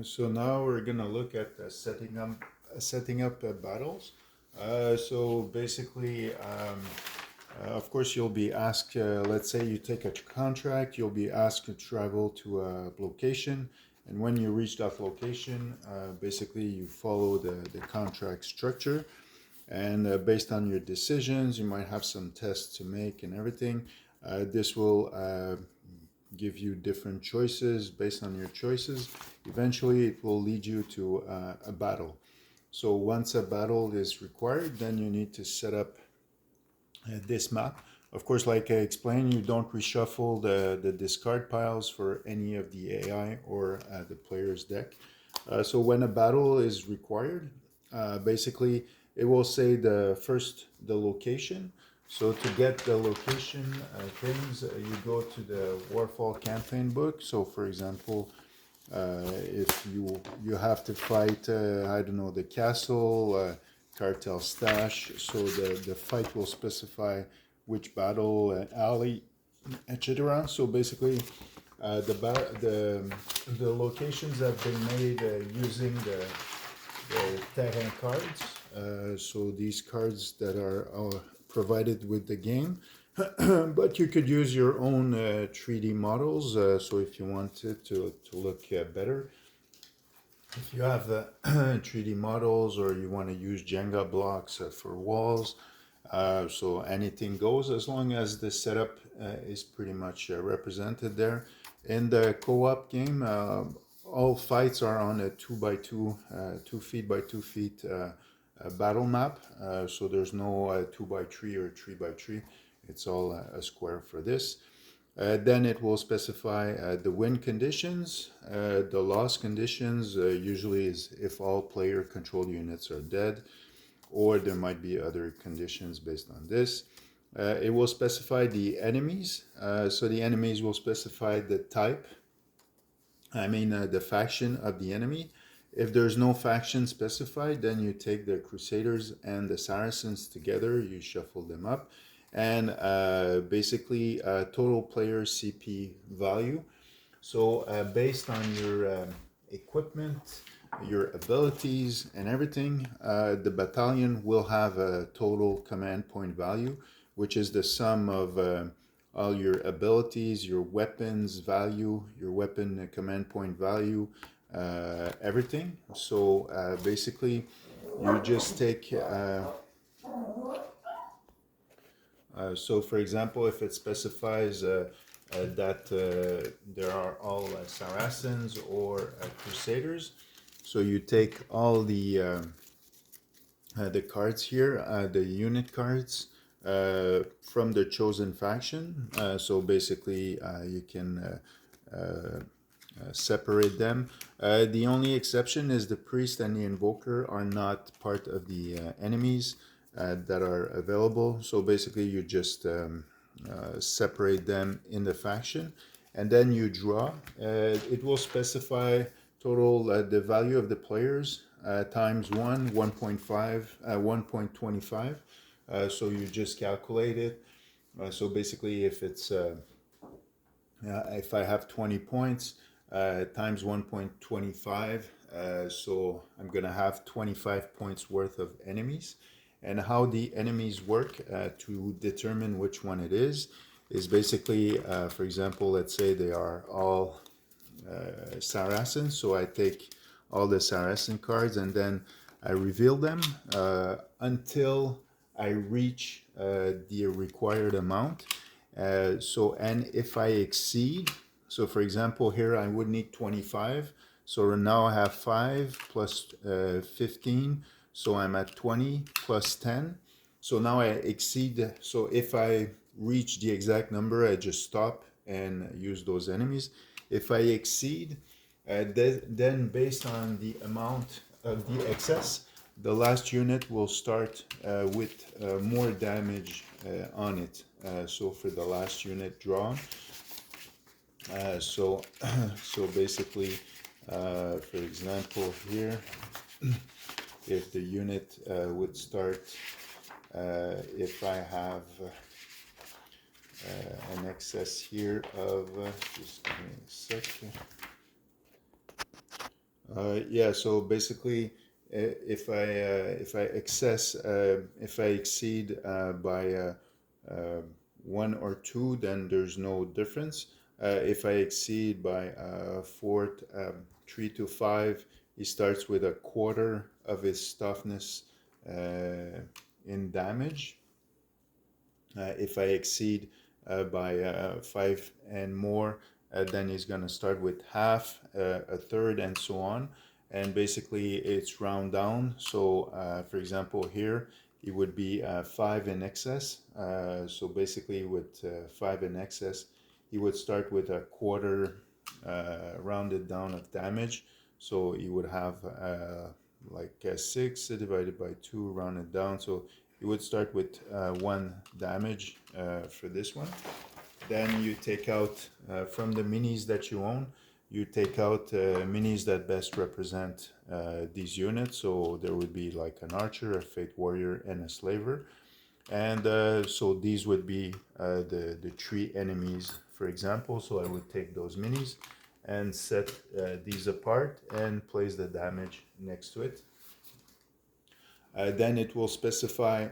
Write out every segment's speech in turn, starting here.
So now we're gonna look at setting up battles. So basically, of course, you'll be asked. Let's say you take a contract, you'll be asked to travel to a location, and when you reach that location, basically you follow the contract structure, and based on your decisions, you might have some tests to make and everything. This will give you different choices. Based on your choices, eventually it will lead you to a battle. So once a battle is required, then you need to set up this map. Of course, like I explained, you don't reshuffle the discard piles for any of the AI or the player's deck. So when a battle is required, basically it will say the location. So to get the location things, you go to the Warfall campaign book. So for example, if you have to fight, I don't know, the castle, cartel stash. So the fight will specify which battle, alley, etc. So basically, the locations have been made using the terrain cards. So these cards that are provided with the game. But you could use your own 3D models. So if you wanted to look better, if you have 3D models or you want to use Jenga blocks for walls, so anything goes as long as the setup is pretty much represented there. In the co-op game, all fights are on a 2x2, 2 feet by 2 feet battle map. So there's no 2x3 or 3x3. It's all a square for this. Then it will specify the win conditions. The loss conditions usually is if all player control units are dead, or there might be other conditions based on this. It will specify the enemies. So the enemies will specify the type, the faction of the enemy. If there's no faction specified, then you take the Crusaders and the Saracens together, you shuffle them up, and basically total player CP value. So based on your equipment, your abilities, and everything, the battalion will have a total command point value, which is the sum of all your abilities, your weapons value, your weapon command point value, everything. So basically, you just take. So, for example, if it specifies that there are all Saracens or Crusaders, so you take all the cards here, the unit cards from the chosen faction. So basically, you can separate them. The only exception is the priest and the invoker are not part of the enemies that are available. So basically, you just separate them in the faction, and then you draw. It will specify total the value of the players times 1.5, 1.25. So you just calculate it. So basically, if I have 20 points times 1.25, so I'm gonna have 25 points worth of enemies. And how the enemies work to determine which one it is basically, for example, let's say they are all Saracens. So I take all the Saracen cards and then I reveal them until I reach the required amount. And if I exceed, so for example, here I would need 25. So now I have 5 plus 15. So I'm at 20 plus 10. So now I exceed. So if I reach the exact number, I just stop and use those enemies. If I exceed, then based on the amount of the excess, the last unit will start with more damage on it. So for the last unit drawn. So basically, for example, here, if the unit would start, if I have an excess here of, just give me a second. Yeah, so basically, if I exceed by one or two, then there's no difference. If I exceed by three to five, he starts with a quarter of his toughness in damage. If I exceed by five and more, then he's going to start with half, a third, and so on. And basically, it's round down. So, for example, here it would be five in excess. So basically, with five in excess, he would start with a quarter rounded down of damage. So he would have like six divided by two rounded down. So you would start with one damage for this one. Then you take out from the minis that you own, you take out minis that best represent these units. So there would be like an archer, a fate warrior, and a slaver. And so these would be the three enemies, for example. So I would take those minis and set these apart and place the damage next to it. Then it will specify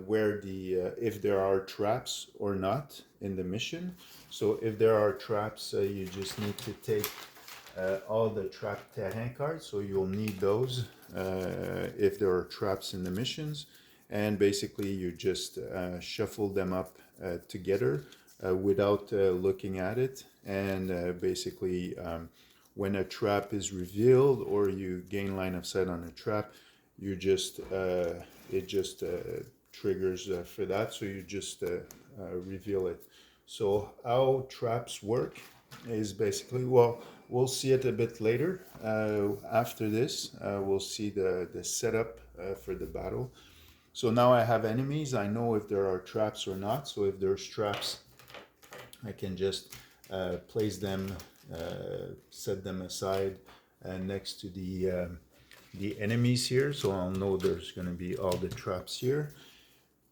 where if there are traps or not in the mission. So if there are traps, you just need to take all the trap terrain cards. So you'll need those if there are traps in the missions. And basically you just shuffle them up together without looking at it. And basically when a trap is revealed or you gain line of sight on a trap, you just it just triggers for that, so you just reveal it. So how traps work is basically, well, we'll see it a bit later. After this, we'll see the setup for the battle. So now I have enemies. I know if there are traps or not. So if there's traps, I can just place them, set them aside next to the enemies here, so I'll know there's going to be all the traps here.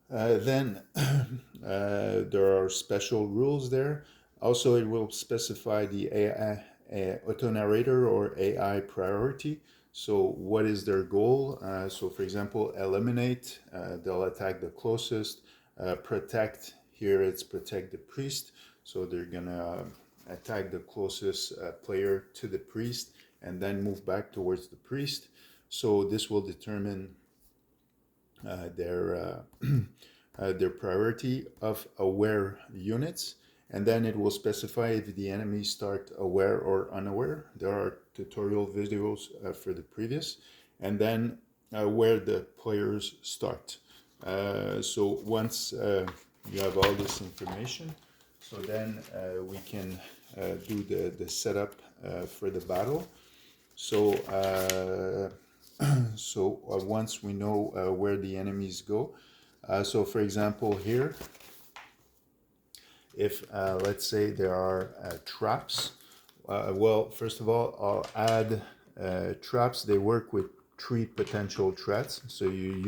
Then there are special rules there. Also, it will specify the AI, auto narrator or AI priority. So what is their goal? So for example, eliminate, they'll attack the closest. Protect, here it's protect the priest. So they're gonna attack the closest player to the priest and then move back towards the priest. So this will determine their priority of aware units, and then it will specify if the enemies start aware or unaware. There are tutorial videos for the previous, and then where the players start. So once you have all this information, so then we can do the setup for the battle. So once we know where the enemies go, so for example here, if let's say there are traps, well, first of all, I'll add traps. They work with 3 potential threats, so you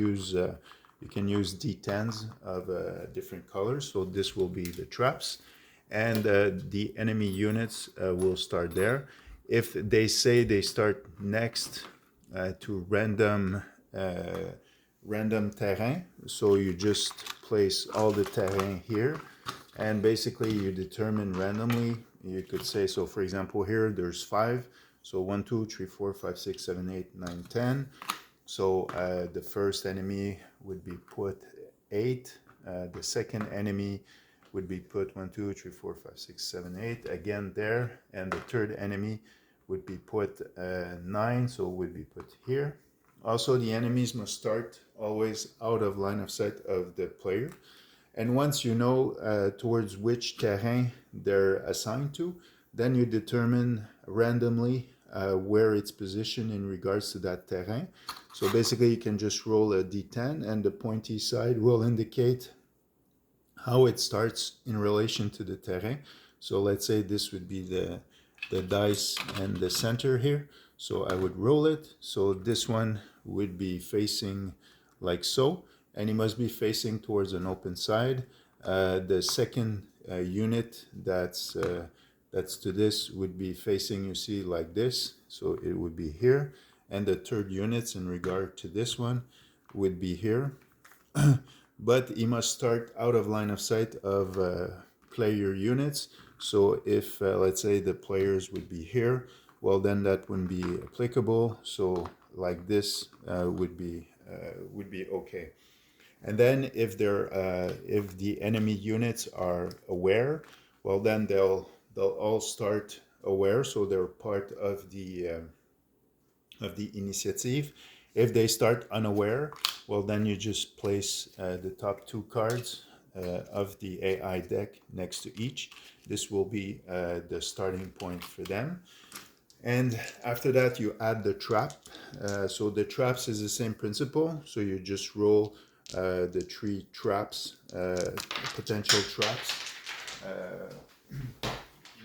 can use D10s of different colors. So this will be the traps, and the enemy units will start there. If they say they start next to random terrain, so you just place all the terrain here, and basically you determine randomly. You could say, so for example here there's 5, so 1 2 3 4 5 6 7 8 9 10. So the first enemy would be put 8, the second enemy would be put 1 2 3 4 5 6 7 8 again there, and the third enemy would be put 9, so would be put here. Also, the enemies must start always out of line of sight of the player. And once you know towards which terrain they're assigned to, then you determine randomly where it's positioned in regards to that terrain. So basically you can just roll a d10 and the pointy side will indicate how it starts in relation to the terrain. So let's say this would be the dice and the center here. So I would roll it. So this one would be facing like so, and it must be facing towards an open side. The second unit that's that's to this would be facing, you see, like this. So it would be here. And the third units in regard to this one would be here. But he must start out of line of sight of player units. So if, let's say, the players would be here, well, then that wouldn't be applicable. So like this would be okay. And then if the enemy units are aware, well, then they'll all start aware, so they're part of the initiative. If they start unaware, well, then you just place the top two cards of the AI deck next to each. This will be the starting point for them. And after that, you add the trap. So the traps is the same principle. So you just roll the three traps, potential traps,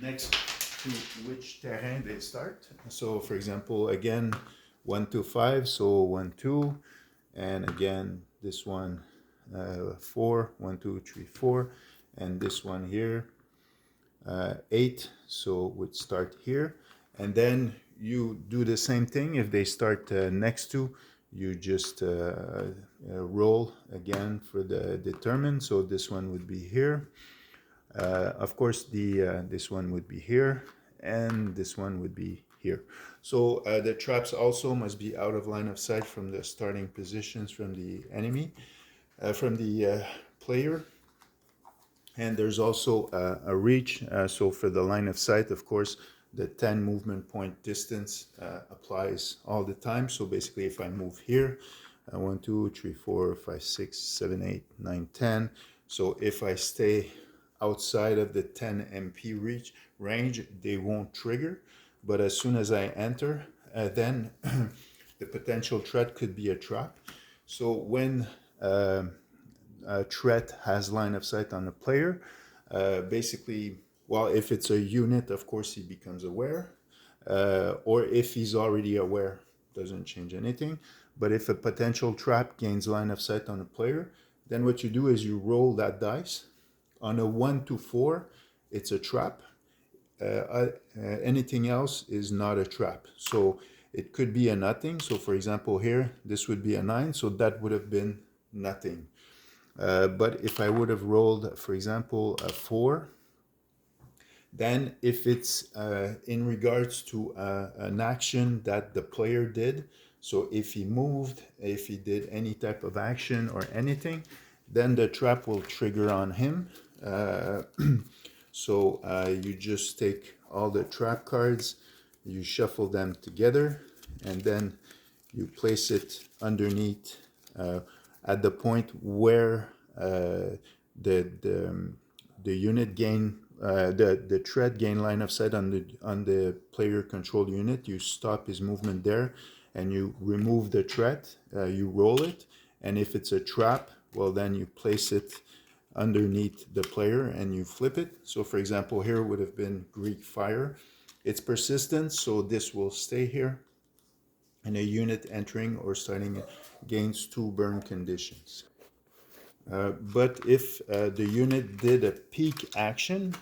next to which terrain they start. So for example, again, 1 to 5, so 1, 2, and again, this one, 4, 1, 2, 3, 4, and this one here, 8, so would start here. And then you do the same thing. If they start next to, you just roll again for the determine. So this one would be here. Of course, this one would be here, and this one would be here. So the traps also must be out of line of sight from the starting positions from the enemy, from the player. And there's also a reach. So for the line of sight, of course, the 10 movement point distance applies all the time. So basically, if I move here, 1, 2, 3, 4, 5, 6, 7, 8, 9, 10. So if I stay outside of the 10 MP range, they won't trigger. But as soon as I enter, then the potential threat could be a trap. So when a threat has line of sight on a player, basically, well, if it's a unit, of course, he becomes aware. Or if he's already aware, doesn't change anything. But if a potential trap gains line of sight on a player, then what you do is you roll that dice. On a 1 to 4, it's a trap. Anything else is not a trap. So it could be a nothing. So for example, here, this would be a 9. So that would have been nothing. But if I would have rolled, for example, a 4, then if it's in regards to an action that the player did, so if he moved, if he did any type of action or anything, then the trap will trigger on him. So you just take all the trap cards, you shuffle them together, and then you place it underneath at the point where the unit gain the threat gain line of sight on the player control unit. You stop his movement there, and you remove the threat. You roll it, and if it's a trap, well, then you place it underneath the player and you flip it. So for example, here would have been Greek fire. It's persistent, so this will stay here, and a unit entering or starting gains 2 burn conditions. But if the unit did a peak action,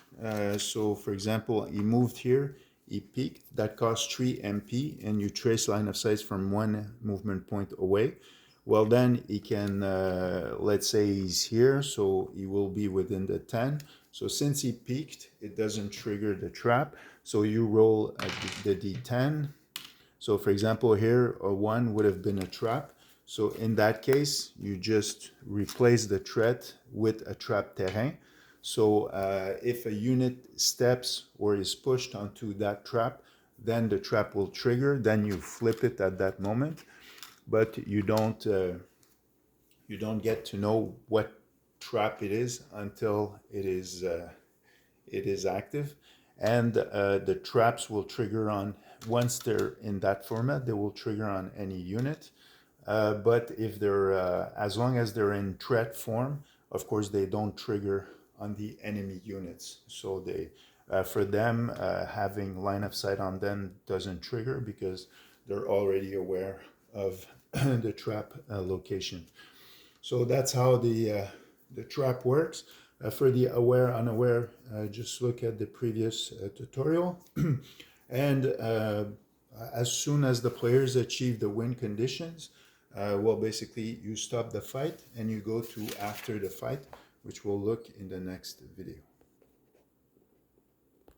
so for example, he moved here, he peaked, that costs 3 MP, and you trace line of sight from 1 movement point away, well, then he can, let's say he's here, so he will be within the 10. So since he peaked, it doesn't trigger the trap. So you roll the D10. So for example, here, a 1 would have been a trap. So in that case, you just replace the threat with a trap terrain. So if a unit steps or is pushed onto that trap, then the trap will trigger. Then you flip it at that moment, but you don't get to know what trap it is until it is active. And the traps will trigger on, once they're in that format, they will trigger on any unit. But if they're, as long as they're in threat form, of course, they don't trigger on the enemy units. So they, for them, having line of sight on them doesn't trigger because they're already aware of the trap location. So that's how the trap works. For the aware, unaware, just look at the previous tutorial. And as soon as the players achieve the win conditions, well, basically you stop the fight and you go to after the fight, which we'll look in the next video.